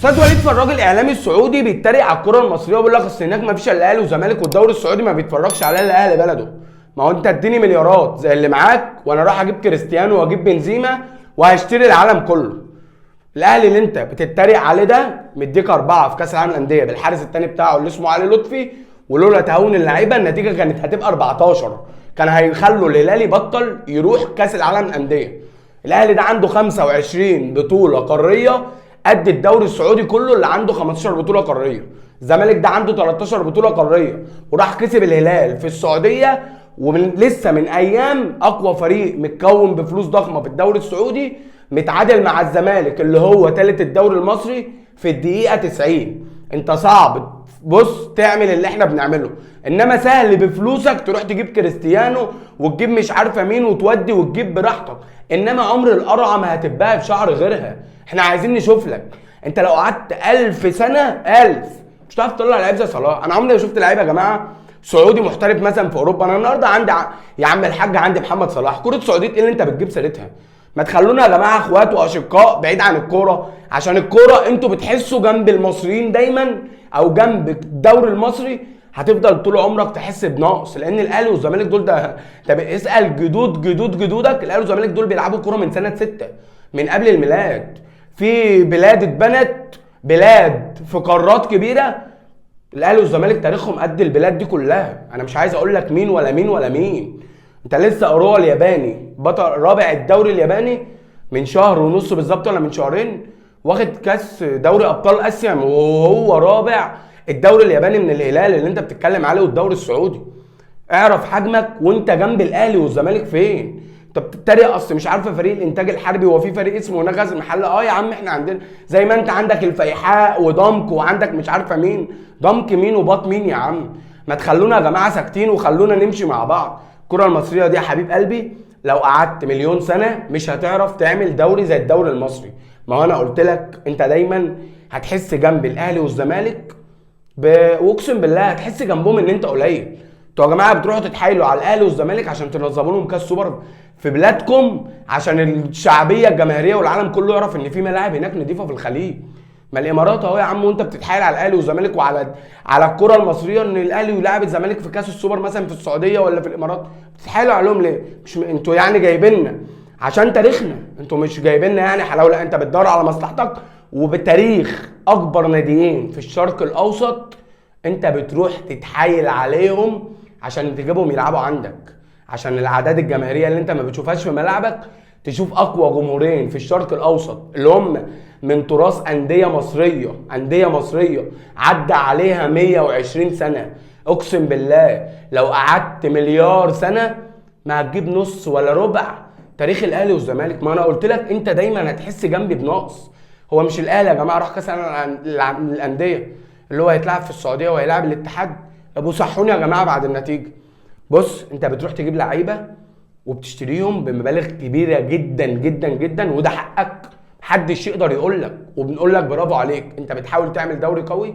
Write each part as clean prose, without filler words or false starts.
استاذ وليد فراج الاعلامي السعودي بيتريق على الكره المصريه وبيقول لك اصل هناك ما فيش الا الاهلي والزمالك والدوري السعودي ما بيتفرجش على الا اهل بلده. ما هو انت اديني مليارات زي اللي معاك وانا رايح اجيب كريستيانو واجيب بنزيما وهشتري العالم كله. الاهلي اللي انت بتتريق عليه ده مديك 4 في كاس العالم للانديه بالحارس الثاني بتاعه اللي اسمه علي لطفي، ولولا تهاون اللعيبه النتيجه كانت هتبقى 14. كان هيخلوا الهلال يبطل يروح كاس العالم للانديه. الاهلي ده عنده 25 بطوله قاريه قد الدوري السعودي كله اللي عنده 15 بطوله قاريه. الزمالك ده عنده 13 بطوله قاريه وراح كسب الهلال في السعوديه، ومن لسه من ايام اقوى فريق متكون بفلوس ضخمه في الدوري السعودي متعادل مع الزمالك اللي هو ثالث الدوري المصري في الدقيقه 90. انت صعب بص تعمل اللي احنا بنعمله، انما سهل بفلوسك تروح تجيب كريستيانو وتجيب مش عارفه مين وتودي وتجيب براحتك، انما عمر القرعه ما هتبقى بشعر غيرها. احنا عايزين نشوف لك انت لو قعدت 1000 سنه 1000 مش هتعرف تطلع لعيب زي صلاح. انا عمري ما شفت لعيب يا جماعه سعودي محترف مثلا في اوروبا. انا النهارده عندي يا عم الحاج عندي محمد صلاح. كره سعوديه ايه اللي انت بتجيب سيرتها؟ ما تخلونا يا جماعه اخوات واشقاء بعيد عن الكوره، عشان الكوره انتوا بتحسوا جنب المصريين دايما او جنب الدوري المصري هتفضل طول عمرك تحس بنقص، لان الاهلي والزمالك دول ده طب اسال جدودك الاهلي والزمالك دول بيلعبوا كوره من سنه 6 من قبل الميلاد. في بلاد اتبنت، بلاد في قارات كبيره الاهلي والزمالك تاريخهم قد البلاد دي كلها. انا مش عايز اقول لك مين ولا مين ولا مين. انت لسه اروى الياباني بطل رابع الدوري الياباني من شهر ونص بالظبط ولا من شهرين، واخد كاس دوري ابطال اسيا وهو رابع الدوري الياباني من الهلال اللي انت بتتكلم عليه والدوري السعودي. اعرف حجمك وانت جنب الاهلي والزمالك فين. انت بتتريق اصل مش عارفه فريق الانتاج الحربي هو في فريق اسمه هناك غزل المحله. يا عم احنا عندنا زي ما انت عندك الفيحاء وضمك وعندك مش عارفه مين ضمك مين وباط مين. يا عم ما تخلونا يا جماعه ساكتين وخلونا نمشي مع بعض. الكره المصريه دي يا حبيب قلبي لو قعدت مليون سنه مش هتعرف تعمل دوري زي الدوري المصري. ما هو انا قلت لك انت دايما هتحس جنب الاهلي والزمالك واقسم بالله هتحس جنبهم ان انت قليل. انتوا يا جماعه بتروحوا تتحايلوا على الاهلي والزمالك عشان تنظموا لهم كاس سوبر في بلادكم عشان الشعبيه الجماهيريه والعالم كله يعرف ان في ملاعب هناك نضيفه في الخليج. ما الامارات اهو يا عم وانت بتتحايل على الاهلي والزمالك وعلى الكره المصريه ان الاهلي يلاعب الزمالك في كاس السوبر مثلا في السعوديه ولا في الامارات. بتتحايلوا عليهم ليه؟ مش انتوا يعني جايبيننا عشان تاريخنا؟ انتوا مش جايبيننا يعني حلاوه، لا انت بتدور على مصلحتك. وبتاريخ اكبر ناديين في الشرق الاوسط انت بتروح تتحايل عليهم عشان تجيبهم يلعبوا عندك، عشان الاعداد الجماهيريه اللي انت ما بتشوفهاش في ملاعبك. تشوف اقوى جمهورين في الشرق الاوسط اللي هم من تراث انديه مصريه عدى عليها 120 سنه. اقسم بالله لو قعدت مليار سنه ما هتجيب نص ولا ربع تاريخ الاهلي والزمالك. ما انا قلت لك انت دايما هتحس جنبي بنقص. هو مش الاهلي يا جماعه راح كاس الانديه اللي هو هيتلعب في السعوديه وهيلاعب الاتحاد؟ ابو صحوني يا جماعه بعد النتيجه. بص انت بتروح تجيب لعيبه وبتشتريهم بمبالغ كبيره جدا جدا جدا وده حقك، محدش يقدر يقول لك، وبنقول لك برافو عليك. انت بتحاول تعمل دوري قوي،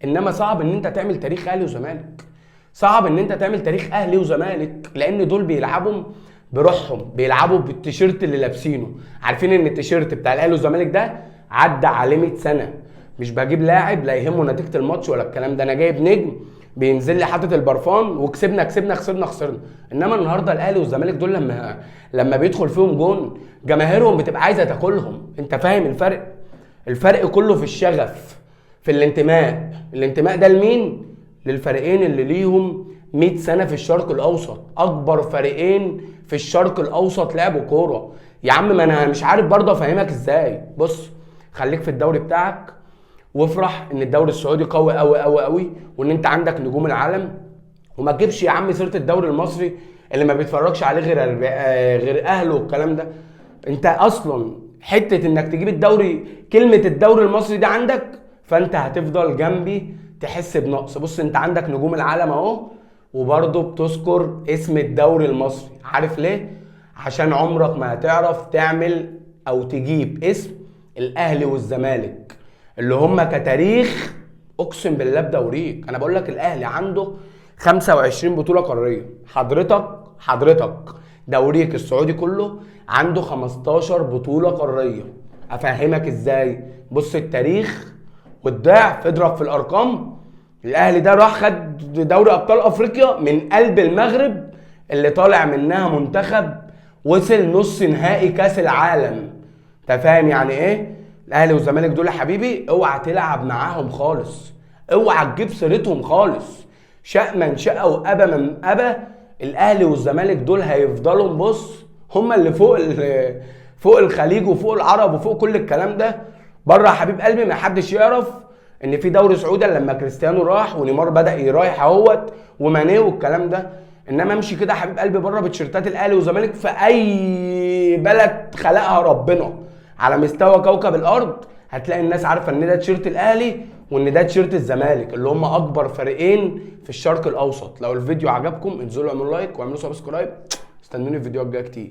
انما صعب ان انت تعمل تاريخ اهلي وزمالك. صعب ان انت تعمل تاريخ اهلي وزمالك لان دول بيلعبوا بروحهم، بيلعبوا بالتيشيرت اللي لابسينه. عارفين ان التيشيرت بتاع الاهلي والزمالك ده عدى عليه 100 سنه. مش بجيب لاعب لا يهمه نتيجه الماتش ولا الكلام ده، انا جايب نجم بينزل لي حاطط البرفان وكسبنا خسرنا. انما النهارده الاهلي والزمالك دول لما بيدخل فيهم جون جماهيرهم بتبقى عايزه تاكلهم. انت فاهم الفرق؟ الفرق كله في الشغف، في الانتماء ده لمين؟ للفريقين اللي ليهم 100 سنه في الشرق الاوسط. اكبر فريقين في الشرق الاوسط لعبوا كوره. يا عم ما انا مش عارف برضه افهمك ازاي. بص خليك في الدوري بتاعك وافرح ان الدوري السعودي قوي قوي قوي قوي وان انت عندك نجوم العالم، وما تجيبش يا عم سيره الدوري المصري اللي ما بيتفرجش عليه غير اهله والكلام ده. انت اصلا حته انك تجيب الدوري، كلمه الدوري المصري ده عندك، فانت هتفضل جنبي تحس بنقص. بص انت عندك نجوم العالم اهو وبرضه بتذكر اسم الدوري المصري. عارف ليه؟ عشان عمرك ما هتعرف تعمل او تجيب اسم الاهلي والزمالك اللي هم كتاريخ اقسم بالله بدوريك. انا بقول لك الاهلي عنده 25 بطوله قاريه، حضرتك دوريك السعودي كله عنده 15 بطوله قاريه. افهمك ازاي؟ بص التاريخ والضعف اضرب في الارقام. الاهلي ده راح خد دوري ابطال افريقيا من قلب المغرب اللي طالع منها منتخب وصل نص نهائي كاس العالم. انت فاهم يعني ايه؟ الاهلي والزمالك دول يا حبيبي اوعى تلعب معاهم خالص، اوعى تجيب سيرتهم خالص. شاء من شاء وابى من ابى، الاهلي والزمالك دول هيفضلوا بص هما اللي فوق الخليج وفوق العرب وفوق كل الكلام ده. بره يا حبيب قلبي ما حدش يعرف ان في دوري سعودي لما كريستيانو راح ونيمار بدا يرايح اهوت وماني والكلام ده. انما امشي كده يا حبيب قلبي بره بتيشيرتات الاهلي والزمالك في اي بلد خلقها ربنا على مستوى كوكب الارض، هتلاقي الناس عارفه ان ده تيشيرت الاهلي وان ده تيشيرت الزمالك اللي هم اكبر فريقين في الشرق الاوسط. لو الفيديو عجبكم انزلوا اعملوا لايك واعملوا سبسكرايب، استنوني في الفيديوهات الجايه كتير.